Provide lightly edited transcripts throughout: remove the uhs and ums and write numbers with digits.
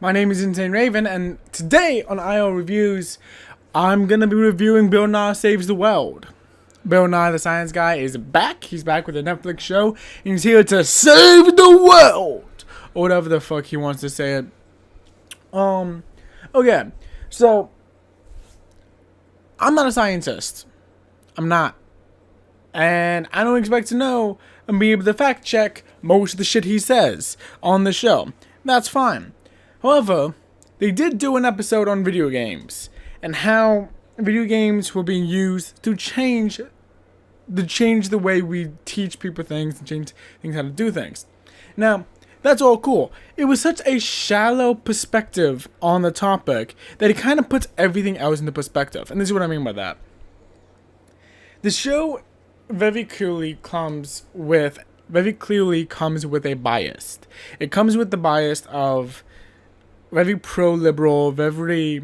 My name is Insane Raven, and today on IO Reviews, I'm gonna be reviewing Bill Nye Saves the World. Bill Nye the Science Guy is back. He's back with a Netflix show, and he's here to save the world, or whatever the fuck he wants to say it. Okay, so I'm not a scientist. I'm not, and I don't expect to know and be able to fact check most of the shit he says on the show. That's fine. However, they did do an episode on video games and how video games were being used to change the way we teach people things and change things how to do things. Now, that's all cool. It was such a shallow perspective on the topic that it kind of puts everything else into perspective. And this is what I mean by that. The show very clearly comes with a bias. It comes with the bias of very pro-liberal, very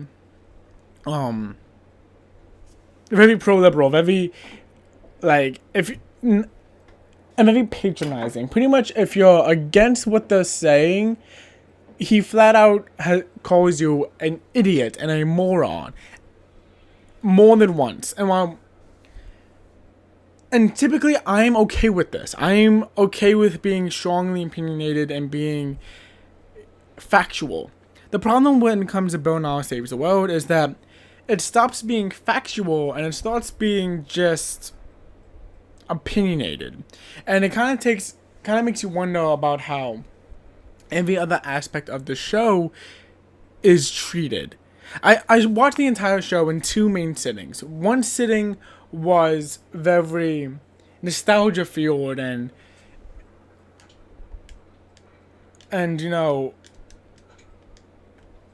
pro-liberal, very and very patronizing. Pretty much, if you're against what they're saying, he flat out calls you an idiot and a moron more than once. And typically, I'm okay with this. I'm okay with being strongly opinionated and being factual. The problem when it comes to Bill Nye Saves the World is that it stops being factual and it starts being just opinionated. And it kind of makes you wonder about how every other aspect of the show is treated. I watched the entire show in two main sittings. One sitting was very nostalgia fueled and you know,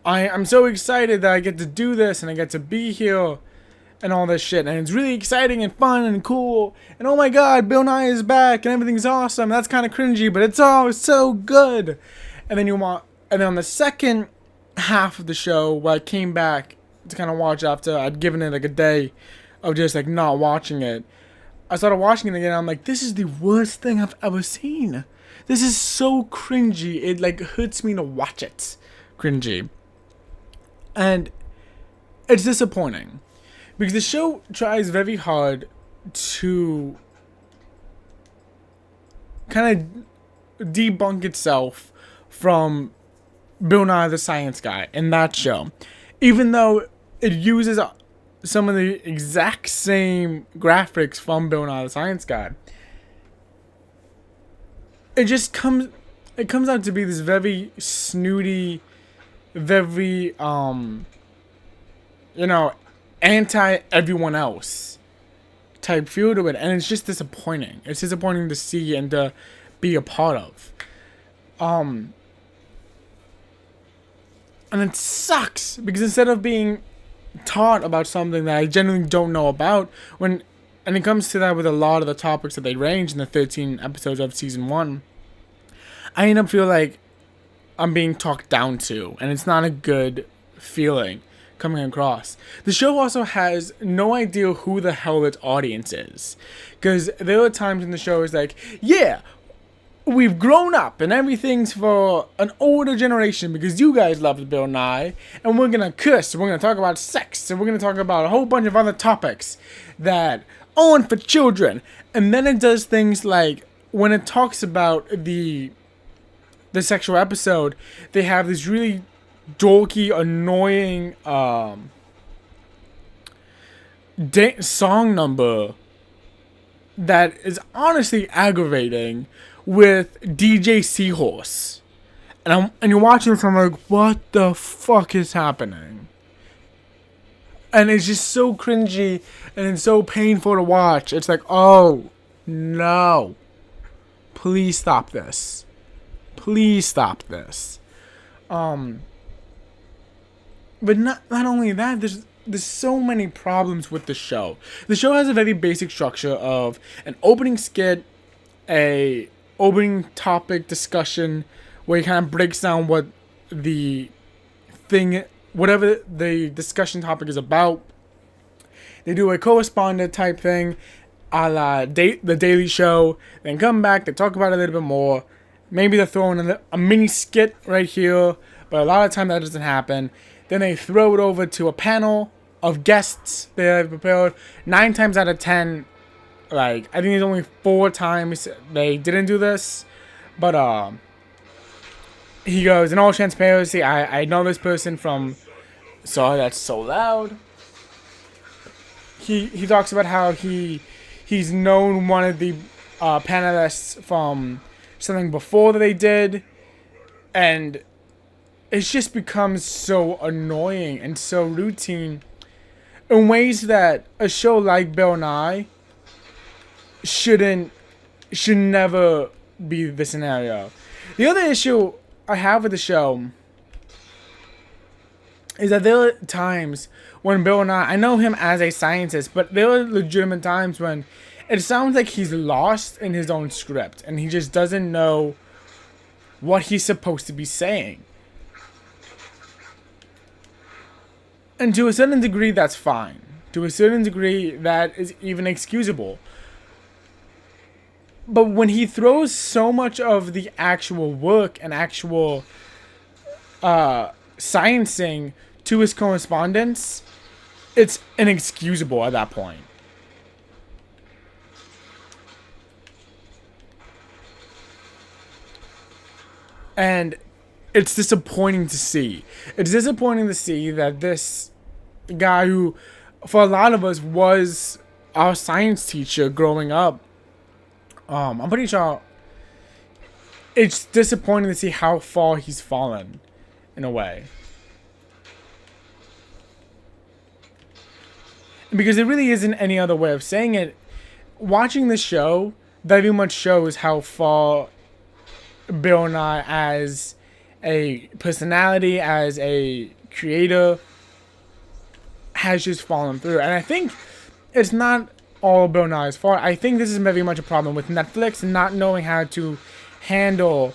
I'm so excited that I get to do this and I get to be here and all this shit, and it's really exciting and fun and cool, and oh my god, Bill Nye is back and everything's awesome. That's kind of cringy, but it's all so good. And then on the second half of the show, where I came back to kind of watch after I'd given it like a day of just like not watching it, I started watching it again. And I'm like, this is the worst thing I've ever seen. This is so cringy. It like hurts me to watch it. Cringy. And it's disappointing because the show tries very hard to kind of debunk itself from Bill Nye the Science Guy in that show, even though it uses some of the exact same graphics from Bill Nye the Science Guy. It comes out to be this very snooty, very anti everyone else type feel to it, and it's just disappointing. It's disappointing to see and to be a part of. And it sucks because instead of being taught about something that I genuinely don't know about, and it comes to that with a lot of the topics that they range in the 13 episodes of season 1, I end up feeling like I'm being talked down to, and it's not a good feeling coming across. The show also has no idea who the hell its audience is, because there are times in the show it's like, yeah, we've grown up and everything's for an older generation because you guys loved Bill Nye, and we're gonna curse, we're gonna talk about sex, and we're gonna talk about a whole bunch of other topics that aren't for children. And then it does things like when it talks about the sexual episode, they have this really dorky, annoying song number that is honestly aggravating with DJ Seahorse. And you're watching this, I'm like, what the fuck is happening? And it's just so cringy and it's so painful to watch. It's like, oh no, please stop this. Please stop this. But not only that, there's so many problems with the show. The show has a very basic structure of an opening skit, a opening topic discussion where it kind of breaks down whatever the discussion topic is about. They do a correspondent type thing, a la the Daily Show. Then come back, they talk about it a little bit more. Maybe they're throwing a mini skit right here But a lot of time that doesn't happen. Then they throw it over to a panel of guests they have prepared. 9 times out of 10, like, I think there's only 4 times they didn't do this. But he goes, in all transparency, I know this person from... Sorry, that's so loud. He talks about how he's known one of the panelists from something before that they did, and it's just becomes so annoying and so routine in ways that a show like Bill Nye should never be the scenario. The other issue I have with the show is that there are times when Bill Nye, I know him as a scientist, but there are legitimate times when it sounds like he's lost in his own script and he just doesn't know what he's supposed to be saying. And to a certain degree, that's fine. To a certain degree, that is even excusable. But when he throws so much of the actual work and actual sciencing to his correspondence, it's inexcusable at that point. And it's disappointing to see. It's disappointing to see that this guy who, for a lot of us, was our science teacher growing up, I'm pretty sure it's disappointing to see how far he's fallen, in a way. Because there really isn't any other way of saying it. Watching the show very much shows how far Bill Nye as a personality, as a creator, has just fallen through. And I think it's not all Bill Nye's fault. I think this is very much a problem with Netflix not knowing how to handle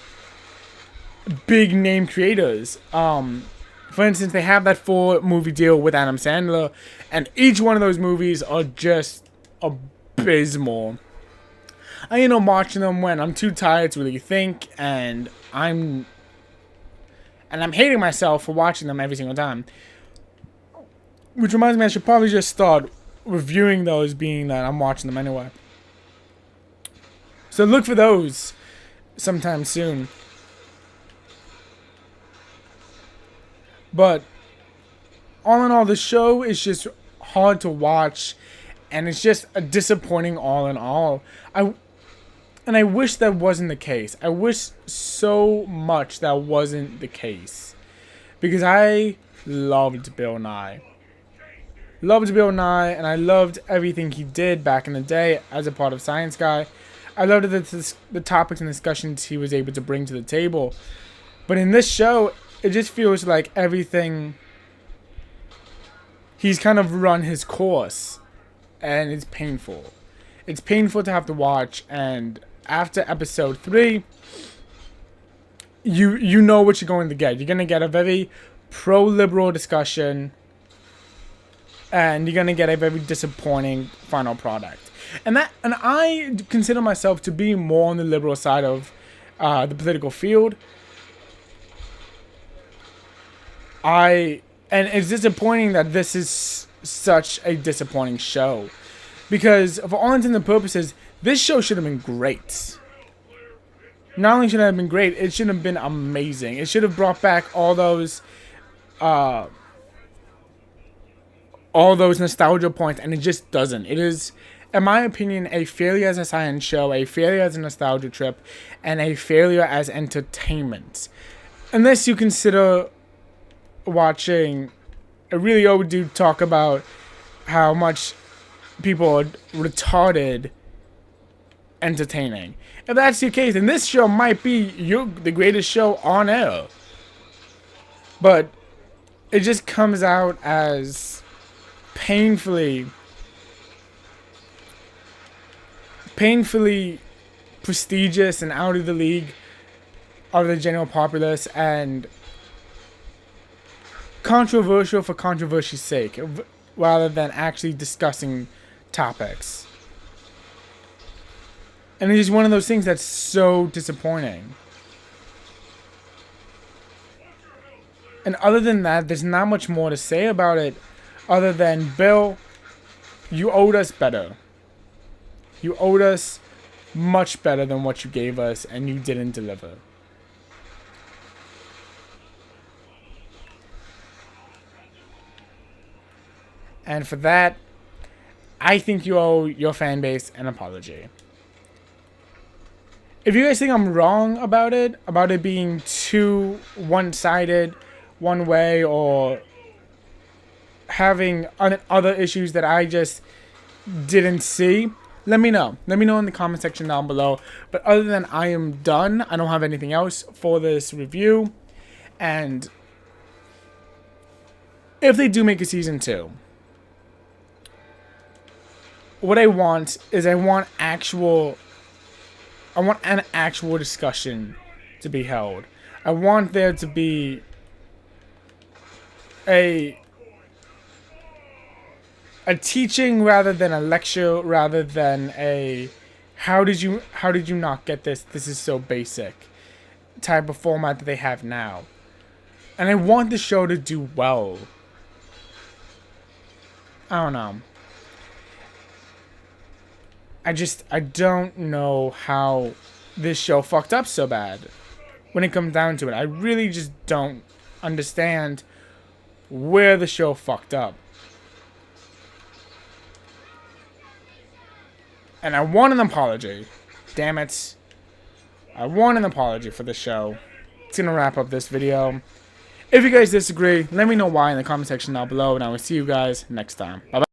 big name creators. For instance, they have that 4-movie deal with Adam Sandler, and each one of those movies are just abysmal. I end up watching them when I'm too tired to really think, and I'm hating myself for watching them every single time. Which reminds me, I should probably just start reviewing those, being that I'm watching them anyway. So look for those sometime soon. But all in all, the show is just hard to watch, and it's just a disappointing all in all. I wish that wasn't the case. I wish so much that wasn't the case. Because I loved Bill Nye. Loved Bill Nye, and I loved everything he did back in the day as a part of Science Guy. I loved the topics and discussions he was able to bring to the table. But in this show, it just feels like everything... He's kind of run his course, and it's painful. It's painful to have to watch, and after episode 3, you know what you're going to get. You're going to get a very pro-liberal discussion, and you're going to get a very disappointing final product. And I consider myself to be more on the liberal side of the political field. And it's disappointing that this is such a disappointing show. Because for all intents and purposes, this show should have been great. Not only should it have been great, it should have been amazing. It should have brought back all those nostalgia points, and it just doesn't. It is, in my opinion, a failure as a science show, a failure as a nostalgia trip, and a failure as entertainment. Unless you consider watching a really old dude talk about how much people are retarded entertaining. If that's the case, then this show might be the greatest show on air. But it just comes out as painfully prestigious and out of the league of the general populace, and controversial for controversy's sake, rather than actually discussing topics. And it's just one of those things that's so disappointing. And other than that, there's not much more to say about it other than, Bill, you owed us better. You owed us much better than what you gave us, and you didn't deliver. And for that, I think you owe your fan base an apology. If you guys think I'm wrong about it being too one-sided, one way, or having other issues that I just didn't see, let me know. Let me know in the comment section down below. But other than I am done, I don't have anything else for this review. And if they do make a season 2, what I want is an actual discussion to be held. I want there to be a teaching rather than a lecture, rather than a how did you not get this? This is so basic type of format that they have now. And I want the show to do well. I don't know. I don't know how this show fucked up so bad when it comes down to it. I really just don't understand where the show fucked up. And I want an apology. Damn it. I want an apology for the show. It's gonna wrap up this video. If you guys disagree, let me know why in the comment section down below, and I will see you guys next time. Bye-bye.